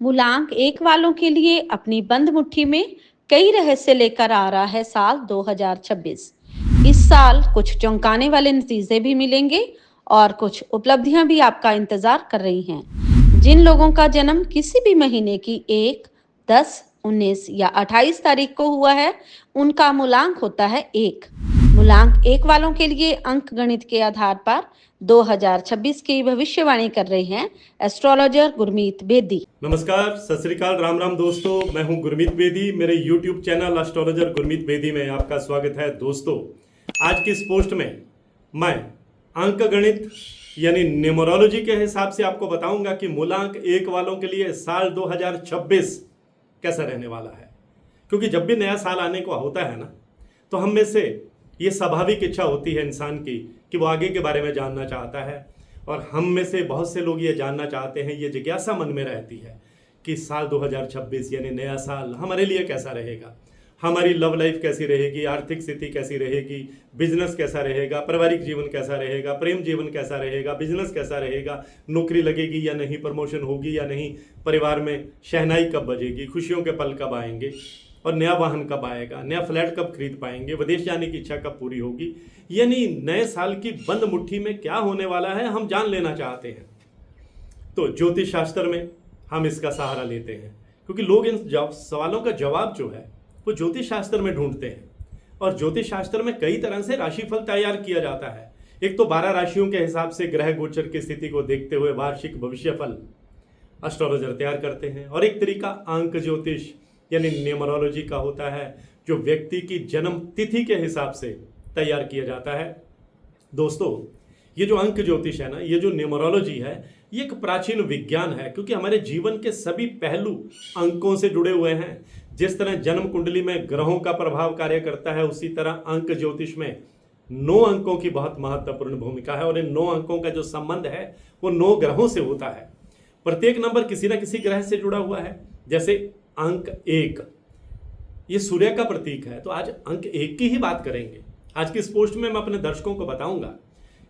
मूलांक एक वालों के लिए अपनी बंद मुट्ठी में कई रहस्य लेकर आ रहा है साल 2026। इस साल कुछ चौंकाने वाले नतीजे भी मिलेंगे और कुछ उपलब्धियां भी आपका इंतजार कर रही हैं। जिन लोगों का जन्म किसी भी महीने की 1, 10, 19 या 28 तारीख को हुआ है, उनका मूलांक होता है 1। मूलांक एक वालों के लिए अंक गणित के आधार पर 2026 की भविष्यवाणी कर रहे हैं एस्ट्रोलॉजर गुरमीत बेदी। नमस्कार, सत श्री अकाल, राम राम दोस्तों। मैं हूं गुरमीत बेदी। मेरे YouTube channel astrologer Gurmeet Bedi में आपका स्वागत है। दोस्तों, आज की इस पोस्ट में मैं अंक गणित यानी न्यूमरोलॉजी के हिसाब से आपको बताऊंगा कि मूलांक एक वालों के लिए साल 2026 कैसा रहने वाला है। क्योंकि जब भी नया साल आने को होता है ना, तो हम में से ये स्वाभाविक इच्छा होती है इंसान की कि वो आगे के बारे में जानना चाहता है। और हम में से बहुत से लोग ये जानना चाहते हैं, ये जिज्ञासा मन में रहती है कि साल 2026 यानी नया साल हमारे लिए कैसा रहेगा, हमारी लव लाइफ कैसी रहेगी, आर्थिक स्थिति कैसी रहेगी, बिजनेस कैसा रहेगा, पारिवारिक जीवन कैसा रहेगा, प्रेम जीवन कैसा रहेगा, बिजनेस कैसा रहेगा, नौकरी लगेगी या नहीं, प्रमोशन होगी या नहीं, परिवार में शहनाई कब बजेगी, खुशियों के पल कब आएंगे, और नया वाहन कब आएगा, नया फ्लैट कब खरीद पाएंगे, विदेश जाने की इच्छा कब पूरी होगी। यानी नए साल की बंद मुट्ठी में क्या होने वाला है हम जान लेना चाहते हैं। तो ज्योतिष शास्त्र में हम इसका सहारा लेते हैं, क्योंकि लोग इन सवालों का जवाब जो है वो ज्योतिष शास्त्र में ढूंढते हैं। और ज्योतिष शास्त्र में कई तरह से राशिफल तैयार किया जाता है। एक तो 12 राशियों के हिसाब से ग्रह गोचर की स्थिति को देखते हुए वार्षिक भविष्यफल एस्ट्रोलॉजर तैयार करते हैं, और एक तरीका अंक ज्योतिष यानी न्यूमरोलॉजी का होता है, जो व्यक्ति की जन्म तिथि के हिसाब से तैयार किया जाता है। दोस्तों, ये जो अंक ज्योतिष है ना, ये जो न्यूमरोलॉजी है, ये एक प्राचीन विज्ञान है, क्योंकि हमारे जीवन के सभी पहलू अंकों से जुड़े हुए हैं। जिस तरह जन्म कुंडली में ग्रहों का प्रभाव कार्य करता है, उसी तरह अंक ज्योतिष में 9 अंकों की बहुत महत्वपूर्ण भूमिका है। और इन 9 अंकों का जो संबंध है वो 9 ग्रहों से होता है। प्रत्येक नंबर किसी न किसी ग्रह से जुड़ा हुआ है। जैसे अंक 1 ये सूर्य का प्रतीक है, तो आज अंक 1 की ही बात करेंगे। आज की इस पोस्ट में मैं अपने दर्शकों को बताऊंगा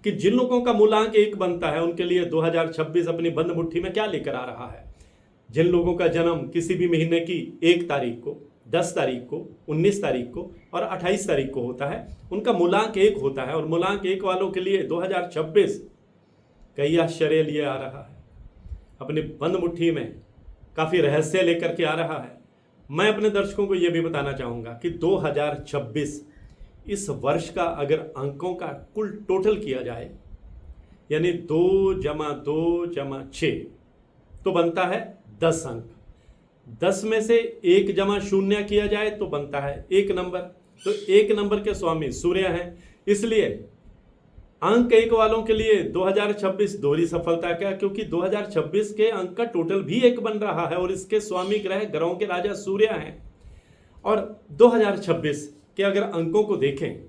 कि जिन लोगों का मूलांक 1 बनता है उनके लिए 2026 अपनी बंद मुट्ठी में क्या लेकर आ रहा है। जिन लोगों का जन्म किसी भी महीने की 1 तारीख को, 10 तारीख को, 19 तारीख को और 28 तारीख को होता है, उनका मूलांक 1 होता है। और मूलांक 1 वालों के लिए 2026 कई आश्चर्य लिए आ रहा है, अपनी बंद मुट्ठी में काफी रहस्य लेकर के आ रहा है। मैं अपने दर्शकों को यह भी बताना चाहूंगा कि 2026 इस वर्ष का अगर अंकों का कुल टोटल किया जाए, यानी 2 + 2 + 6 तो बनता है 10 अंक। 10 में से 1 + 0 किया जाए तो बनता है 1 नंबर। तो 1 नंबर के स्वामी सूर्य हैं, इसलिए अंक 1 वालों के लिए 2026 दोहरी सफलता का, क्योंकि 2026 के अंक का टोटल भी 1 बन रहा है और इसके स्वामी ग्रहों के राजा सूर्य हैं। और 2026 के अगर अंकों को देखें,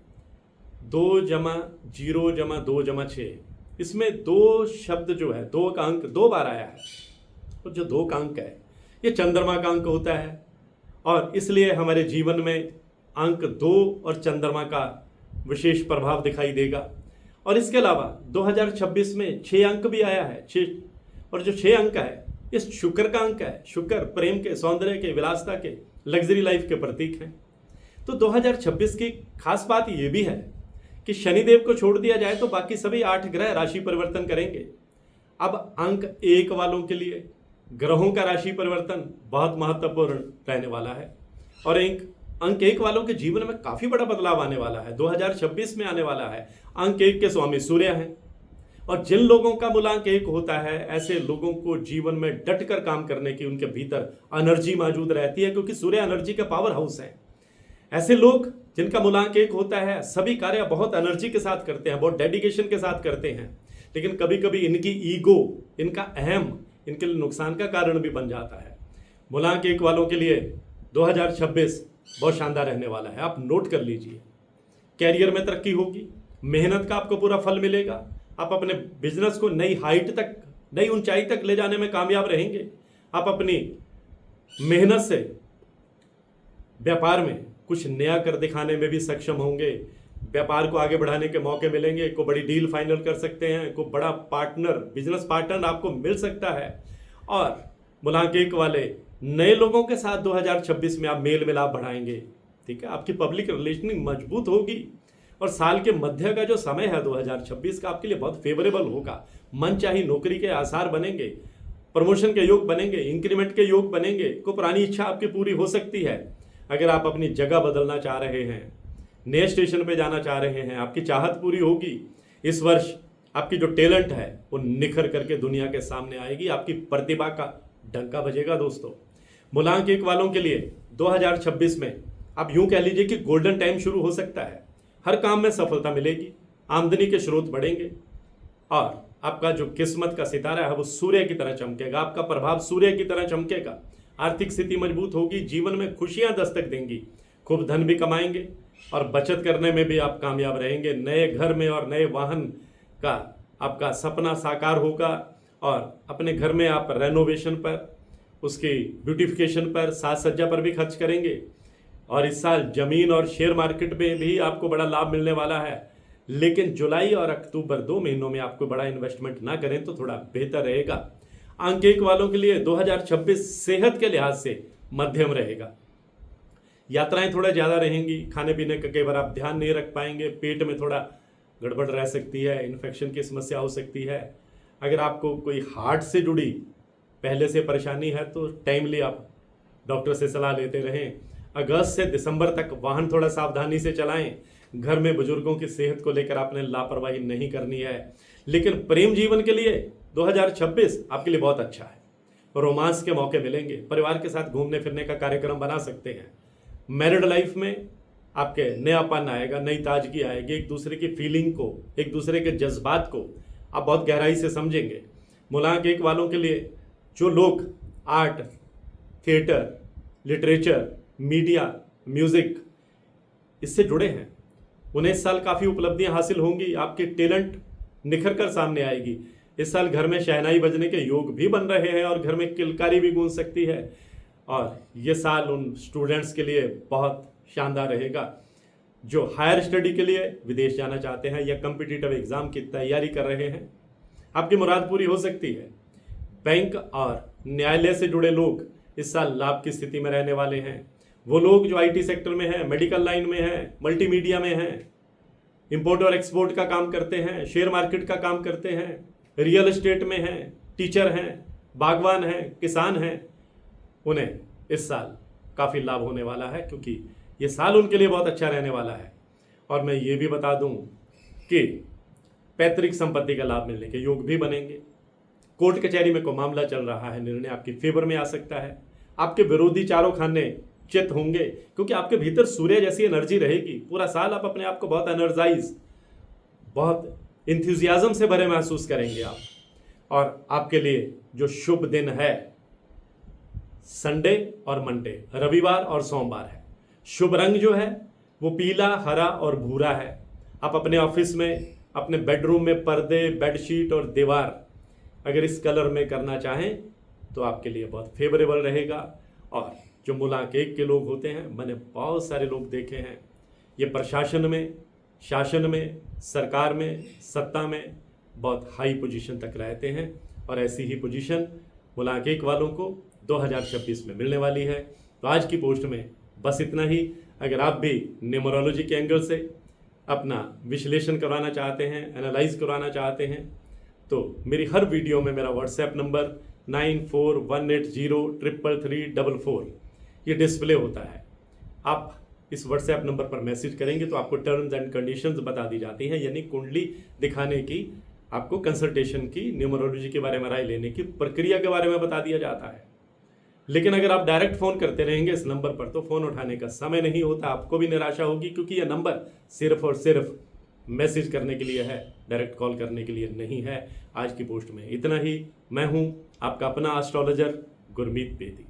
2 + 0 + 2 + 6, इसमें 2 शब्द जो है, 2 का अंक 2 बार आया है। तो जो 2 का अंक है ये चंद्रमा का अंक होता है, और इसलिए हमारे जीवन में अंक 2 और चंद्रमा का विशेष प्रभाव दिखाई देगा। और इसके अलावा 2026 में 6 अंक भी आया है, 6, और जो 6 अंक है ये शुक्र का अंक है। शुक्र प्रेम के, सौंदर्य के, विलासता के, लग्जरी लाइफ के प्रतीक हैं। तो 2026 की खास बात ये भी है कि शनिदेव को छोड़ दिया जाए तो बाकी सभी 8 ग्रह राशि परिवर्तन करेंगे। अब अंक 1 वालों के लिए ग्रहों का राशि परिवर्तन बहुत महत्वपूर्ण रहने वाला है, और अंक 1 वालों के जीवन में काफी बड़ा बदलाव आने वाला है, 2026 में आने वाला है। अंक 1 के स्वामी सूर्य हैं, और जिन लोगों का मूलांक 1 होता है, ऐसे लोगों को जीवन में डट कर काम करने की उनके भीतर एनर्जी मौजूद रहती है, क्योंकि सूर्य एनर्जी का पावर हाउस है। ऐसे लोग जिनका मूलांक 1 होता है, सभी कार्य बहुत एनर्जी के साथ करते हैं, बहुत डेडिकेशन के साथ करते हैं, लेकिन कभी कभी इनकी ईगो, इनका अहम इनके लिए नुकसान का कारण भी बन जाता है। मूलांक 1 वालों के लिए 2026 बहुत शानदार रहने वाला है। आप नोट कर लीजिए, कैरियर में तरक्की होगी, मेहनत का आपको पूरा फल मिलेगा, आप अपने बिजनेस को नई हाइट तक, नई ऊंचाई तक ले जाने में कामयाब रहेंगे। आप अपनी मेहनत से व्यापार में कुछ नया कर दिखाने में भी सक्षम होंगे। व्यापार को आगे बढ़ाने के मौके मिलेंगे, कोई बड़ी डील फाइनल कर सकते हैं, कोई बड़ा पार्टनर, बिजनेस पार्टनर आपको मिल सकता है। और मूलांक 1 वाले नए लोगों के साथ 2026 में आप मेल मिलाप बढ़ाएंगे, ठीक है, आपकी पब्लिक रिलेशनिंग मजबूत होगी और साल के मध्य का जो समय है 2026 का आपके लिए बहुत फेवरेबल होगा। मनचाही नौकरी के आसार बनेंगे, प्रमोशन के योग बनेंगे, इंक्रीमेंट के योग बनेंगे, को पुरानी इच्छा आपकी पूरी हो सकती है। अगर आप अपनी जगह बदलना चाह रहे हैं, नए स्टेशन पे जाना चाह रहे हैं, आपकी चाहत पूरी होगी। इस वर्ष आपकी जो टैलेंट है वो निखर करके दुनिया के सामने आएगी, आपकी प्रतिभा का डंका बजेगा दोस्तों। मूलांक 1 वालों के लिए 2026 में आप यूं कह लीजिए कि गोल्डन टाइम शुरू हो सकता है। हर काम में सफलता मिलेगी, आमदनी के स्रोत बढ़ेंगे और आपका जो किस्मत का सितारा है वो सूर्य की तरह चमकेगा, आपका प्रभाव सूर्य की तरह चमकेगा। आर्थिक स्थिति मजबूत होगी, जीवन में खुशियां दस्तक देंगी, खूब धन भी कमाएंगे और बचत करने में भी आप कामयाब रहेंगे। नए घर में और नए वाहन का आपका सपना साकार होगा और अपने घर में आप रेनोवेशन पर, उसकी ब्यूटिफिकेशन पर, साज सज्जा पर भी खर्च करेंगे। और इस साल जमीन और शेयर मार्केट में भी आपको बड़ा लाभ मिलने वाला है। लेकिन जुलाई और अक्टूबर 2 महीनों में आपको बड़ा इन्वेस्टमेंट ना करें तो थोड़ा बेहतर रहेगा। अंक 1 वालों के लिए 2026 सेहत के लिहाज से मध्यम रहेगा। यात्राएं थोड़ा ज़्यादा रहेंगी, खाने पीने का कई बार आप ध्यान नहीं रख पाएंगे, पेट में थोड़ा गड़बड़ रह सकती है, इन्फेक्शन की समस्या हो सकती है। अगर आपको कोई हार्ट से जुड़ी पहले से परेशानी है तो टाइमली आप डॉक्टर से सलाह लेते रहें। अगस्त से दिसंबर तक वाहन थोड़ा सावधानी से चलाएं। घर में बुजुर्गों की सेहत को लेकर आपने लापरवाही नहीं करनी है। लेकिन प्रेम जीवन के लिए 2026 आपके लिए बहुत अच्छा है। रोमांस के मौके मिलेंगे, परिवार के साथ घूमने फिरने का कार्यक्रम बना सकते हैं। मैरिड लाइफ में आपके नयापन आएगा, नई ताजगी आएगी, एक दूसरे की फीलिंग को, एक दूसरे के जज्बात को आप बहुत गहराई से समझेंगे। मूलांक 1 वालों के लिए जो लोग art, theatre, literature, media, music इससे जुड़े हैं उन्हें इस साल काफ़ी उपलब्धियां हासिल होंगी, आपके टैलेंट निखर कर सामने आएगी। इस साल घर में शहनाई बजने के योग भी बन रहे हैं और घर में किलकारी भी गूंज सकती है। और ये साल उन स्टूडेंट्स के लिए बहुत शानदार रहेगा जो हायर स्टडी के लिए विदेश जाना चाहते हैं या कम्पिटिटिव एग्जाम की तैयारी कर रहे हैं। आपकी मुराद पूरी हो सकती है। बैंक और न्यायालय से जुड़े लोग इस साल लाभ की स्थिति में रहने वाले हैं। वो लोग जो आईटी सेक्टर में हैं, मेडिकल लाइन में हैं, मल्टीमीडिया में हैं, इंपोर्ट और एक्सपोर्ट का काम करते हैं, शेयर मार्केट का काम करते हैं, रियल एस्टेट में हैं, टीचर हैं, बागवान हैं, किसान हैं, उन्हें इस साल काफ़ी लाभ होने वाला है क्योंकि ये साल उनके लिए बहुत अच्छा रहने वाला है। और मैं ये भी बता दूं कि पैतृक संपत्ति का लाभ मिलने के योग भी बनेंगे। कोर्ट कचहरी में कोई मामला चल रहा है, निर्णय आपकी फेवर में आ सकता है। आपके विरोधी चारों खाने चित होंगे क्योंकि आपके भीतर सूर्य जैसी एनर्जी रहेगी। पूरा साल आप अपने आप को बहुत एनर्जाइज, बहुत इंथुजियाज्म से भरे महसूस करेंगे आप। और आपके लिए जो शुभ दिन है संडे और मंडे, रविवार और सोमवार है। शुभ रंग जो है वो पीला, हरा और भूरा है। आप अपने ऑफिस में, अपने बेडरूम में पर्दे, बेडशीट और दीवार अगर इस कलर में करना चाहें तो आपके लिए बहुत फेवरेबल रहेगा। और जो मूलांक 1 के लोग होते हैं, मैंने बहुत सारे लोग देखे हैं, ये प्रशासन में, शासन में, सरकार में, सत्ता में बहुत हाई पोजीशन तक रहते हैं और ऐसी ही पोजीशन मूलांक 1 वालों को 2026 में मिलने वाली है। तो आज की पोस्ट में बस इतना ही। अगर आप भी न्यूमरोलॉजी के एंगल से अपना विश्लेषण करवाना चाहते हैं, एनालाइज करवाना चाहते हैं, तो मेरी हर वीडियो में मेरा व्हाट्सएप नंबर 9418033344 ये डिस्प्ले होता है। आप इस व्हाट्सएप नंबर पर मैसेज करेंगे तो आपको टर्म्स एंड कंडीशंस बता दी जाती हैं, यानी कुंडली दिखाने की, आपको कंसल्टेशन की, न्यूमरोलॉजी के बारे में राय लेने की प्रक्रिया के बारे में बता दिया जाता है। लेकिन अगर आप डायरेक्ट फ़ोन करते रहेंगे इस नंबर पर तो फ़ोन उठाने का समय नहीं होता, आपको भी निराशा होगी क्योंकि यह नंबर सिर्फ और सिर्फ मैसेज करने के लिए है, डायरेक्ट कॉल करने के लिए नहीं है। आज की पोस्ट में इतना ही। मैं हूं आपका अपना एस्ट्रोलॉजर गुरमीत बेदी।